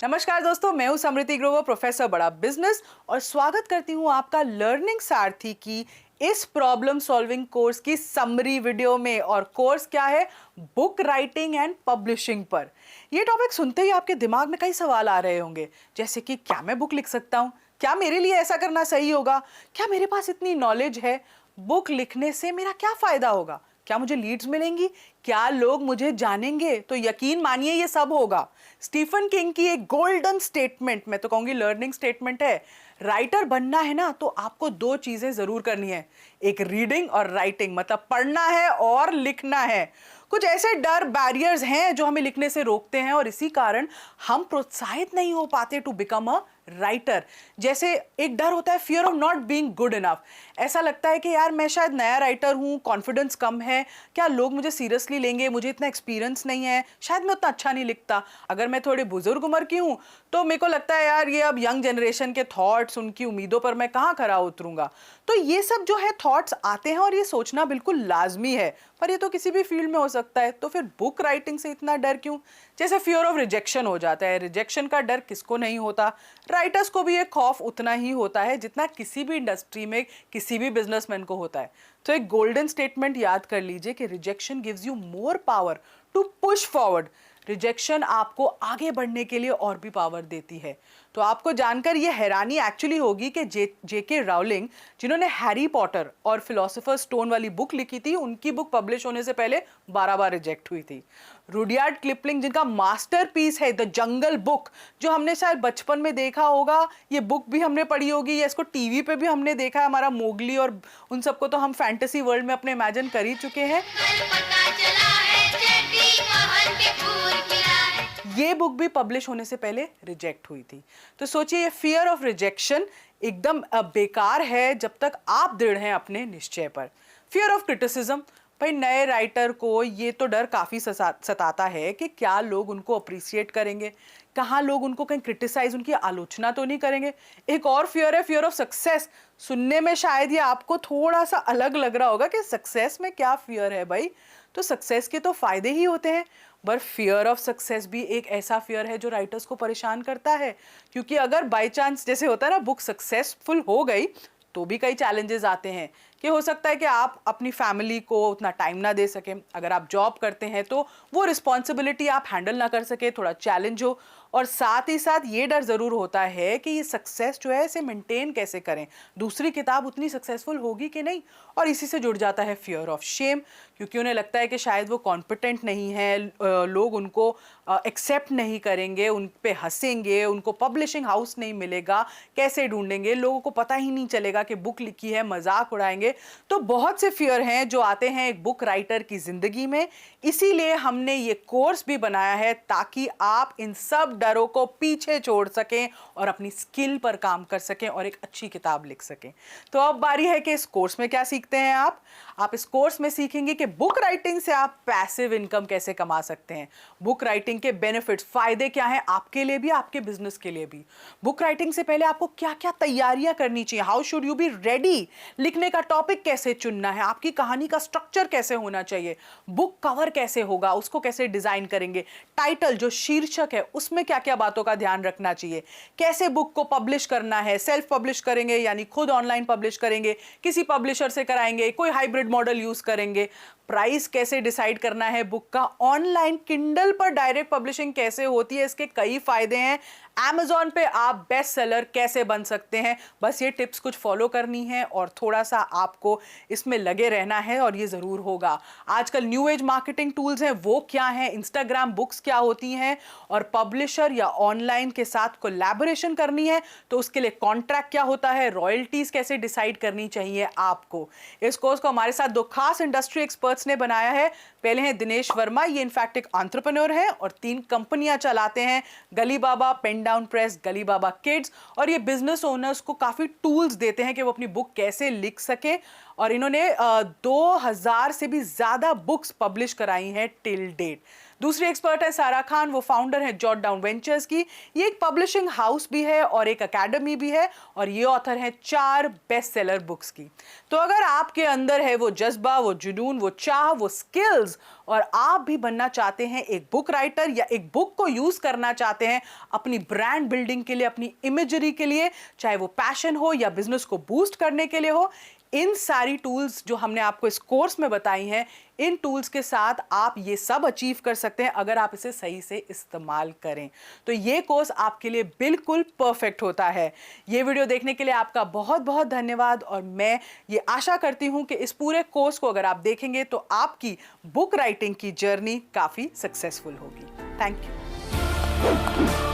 नमस्कार दोस्तों, मैं हूं समृति ग्रोवर, प्रोफेसर बड़ा बिजनेस, और स्वागत करती हूं आपका लर्निंग सारथी की इस प्रॉब्लम सॉल्विंग कोर्स की समरी वीडियो में। और कोर्स क्या है? बुक राइटिंग एंड पब्लिशिंग पर। ये टॉपिक सुनते ही आपके दिमाग में कई सवाल आ रहे होंगे, जैसे कि क्या मैं बुक लिख सकता हूं? क्या मेरे लिए ऐसा करना सही होगा? क्या मेरे पास इतनी नॉलेज है? बुक लिखने से मेरा क्या फायदा होगा? क्या मुझे लीड्स मिलेंगी? क्या लोग मुझे जानेंगे? तो यकीन मानिए ये सब होगा। स्टीफन किंग की एक गोल्डन स्टेटमेंट, मैं तो कहूंगी लर्निंग स्टेटमेंट है, राइटर बनना है ना तो आपको दो चीजें जरूर करनी है, एक रीडिंग और राइटिंग, मतलब पढ़ना है और लिखना है। कुछ ऐसे डर, बैरियर्स हैं जो हमें लिखने से रोकते हैं और इसी कारण हम प्रोत्साहित नहीं हो पाते टू बिकम अ राइटर। जैसे एक डर होता है fear of not being good enough. ऐसा लगता है कि यार मैं शायद नया राइटर हूं, कॉन्फिडेंस कम है, क्या लोग मुझे सीरियसली लेंगे, मुझे इतना एक्सपीरियंस नहीं है, शायद मैं उतना अच्छा नहीं लिखता। अगर मैं थोड़ी बुजुर्ग उम्र की हूं तो मेरे को लगता है यार ये अब यंग जनरेशन के थॉट्स, उनकी उम्मीदों पर मैं कहाँ खरा उतरूंगा। तो ये सब जो है थॉट्स आते हैं और ये सोचना बिल्कुल लाजमी है, पर ये तो किसी भी फील्ड में हो सकता है। तो फिर बुक राइटिंग से इतना डर क्यों? जैसे फियर ऑफ रिजेक्शन हो जाता है, रिजेक्शन का डर किसको नहीं होता? राइटर्स को भी ये खौफ उतना ही होता है जितना किसी भी इंडस्ट्री में किसी भी बिजनेसमैन को होता है। तो एक गोल्डन स्टेटमेंट याद कर लीजिए कि rejection gives you more power to push forward. Rejection आपको आगे बढ़ने के लिए और भी पावर देती है। तो आपको जानकर ये हैरानी एक्चुअली होगी कि जेके राउलिंग, जिन्होंने हैरी पॉटर और फिलोसोफर स्टोन वाली बुक लिखी थी, उनकी बुक पब्लिश होने से पहले 12 बार रिजेक्ट हुई थी। रुडयार्ड किपलिंग, जिनका मास्टरपीस है द जंगल बुक, जो हमने शायद बचपन में देखा होगा, ये बुक भी हमने पढ़ी होगी या इसको टीवी पे भी हमने देखा है, हमारा मोगली और उन सबको तो हम फैंटेसी वर्ल्ड में अपने इमेजिन कर ही चुके हैं। ये बुक भी पब्लिश होने से पहले रिजेक्ट हुई थी। तो सोचिए ये फियर ऑफ रिजेक्शन एकदम बेकार है जब तक आप दृढ़ हैं अपने निश्चय पर। फियर ऑफ क्रिटिसिज्म, भाई नए राइटर को ये तो डर काफी सताता है कि क्या लोग उनको अप्रिशिएट करेंगे, कहाँ लोग उनको कहीं क्रिटिसाइज, उनकी आलोचना तो नहीं करेंगे। एक और फियर है फियर ऑफ सक्सेस। सुनने में शायद ये आपको थोड़ा सा अलग लग रहा होगा कि सक्सेस में क्या फियर है भाई, तो सक्सेस के तो फायदे ही होते हैं। पर फियर ऑफ सक्सेस भी एक ऐसा फियर है जो राइटर्स को परेशान करता है, क्योंकि अगर बाय चांस जैसे होता है ना बुक सक्सेसफुल हो गई तो भी कई चैलेंजेस आते हैं कि हो सकता है कि आप अपनी फैमिली को उतना टाइम ना दे सकें, अगर आप जॉब करते हैं तो वो रिस्पॉन्सिबिलिटी आप हैंडल ना कर सके, थोड़ा चैलेंज हो, और साथ ही साथ ये डर ज़रूर होता है कि ये सक्सेस जो है इसे मेंटेन कैसे करें, दूसरी किताब उतनी सक्सेसफुल होगी कि नहीं। और इसी से जुड़ जाता है फियर ऑफ शेम, क्योंकि उन्हें लगता है कि शायद वो कॉम्पिटेंट नहीं है, लोग उनको एक्सेप्ट नहीं करेंगे, उन पे हंसेंगे, उनको पब्लिशिंग हाउस नहीं मिलेगा, कैसे ढूंढेंगे, लोगों को पता ही नहीं चलेगा कि बुक लिखी है, मजाक उड़ाएंगे। तो बहुत से फियर हैं जो आते हैं एक बुक राइटर की जिंदगी में। इसीलिए हमने ये कोर्स भी बनाया है ताकि आप इन सब डरों को पीछे छोड़ सकें और अपनी स्किल पर काम कर सकें और एक अच्छी किताब लिख सकें। तो अब बारी है कि इस कोर्स में क्या सीखते हैं आप इस कोर्स में सीखेंगे कि बुक राइटिंग से आप पैसिव इनकम कैसे कमा सकते हैं, बुक राइटिंग के बेनिफिट्स, फायदे क्या हैं आपके लिए भी, आपके बिजनेस के लिए भी। बुक राइटिंग से पहले आपको क्या क्या तैयारियां करनी चाहिए, how should you be ready, लिखने का टॉपिक कैसे चुनना है, आपकी कहानी का स्ट्रक्चर कैसे होना चाहिए, बुक कवर कैसे होगा, उसको कैसे डिजाइन करेंगे, टाइटल जो शीर्षक है उसमें क्या क्या बातों का ध्यान रखना चाहिए, कैसे बुक को पब्लिश करना है, सेल्फ पब्लिश करेंगे यानी खुद ऑनलाइन पब्लिश करेंगे, किसी पब्लिशर से कराएंगे, कोई हाइब्रिड मॉडल यूज करेंगे, प्राइस कैसे डिसाइड करना है बुक का, ऑनलाइन किंडल पर डायरेक्ट पब्लिशिंग कैसे होती है, इसके कई फायदे हैं, Amazon पे आप बेस्ट सेलर कैसे बन सकते हैं। बस ये टिप्स कुछ फॉलो करनी है और थोड़ा सा आपको इसमें लगे रहना है और ये ज़रूर होगा। आजकल न्यू एज मार्केटिंग टूल्स हैं, वो क्या हैं, इंस्टाग्राम बुक्स क्या होती हैं, और पब्लिशर या ऑनलाइन के साथ कोलैबोरेशन करनी है तो उसके लिए कॉन्ट्रैक्ट क्या होता है, रॉयल्टीज़ कैसे डिसाइड करनी चाहिए आपको। इस कोर्स को हमारे साथ दो खास इंडस्ट्री एक्सपर्ट्स ने बनाया है। पहले हैं दिनेश वर्मा, ये इनफैक्ट एक एंटरप्रेन्योर हैं और 3 कंपनियां चलाते हैं, गली बाबा, पेन डाउन प्रेस, गली बाबा किड्स, और ये बिजनेस ओनर्स को काफी टूल्स देते हैं कि वो अपनी बुक कैसे लिख सकें और इन्होंने 2000 से भी ज़्यादा बुक्स पब्लिश कराई हैं टिल डेट। दूसरी एक्सपर्ट है सारा खान, वो फाउंडर है जॉट डाउन वेंचर्स की। ये एक पब्लिशिंग हाउस भी है और एक अकेडमी भी है, और ये ऑथर हैं 4 बेस्ट सेलर बुक्स की। तो अगर आपके अंदर है वो जज्बा, वो जुनून, वो चाह, वो स्किल्स, और आप भी बनना चाहते हैं एक बुक राइटर, या एक बुक को यूज करना चाहते हैं अपनी ब्रांड बिल्डिंग के लिए, अपनी इमेजरी के लिए, चाहे वो पैशन हो या बिजनेस को बूस्ट करने के लिए हो, इन सारी टूल्स जो हमने आपको इस कोर्स में बताई हैं, इन टूल्स के साथ आप ये सब अचीव कर सकते हैं अगर आप इसे सही से इस्तेमाल करें। तो ये कोर्स आपके लिए बिल्कुल परफेक्ट होता है। ये वीडियो देखने के लिए आपका बहुत बहुत धन्यवाद, और मैं ये आशा करती हूं कि इस पूरे कोर्स को अगर आप देखेंगे तो आपकी बुक राइटिंग की जर्नी काफ़ी सक्सेसफुल होगी। Thank you.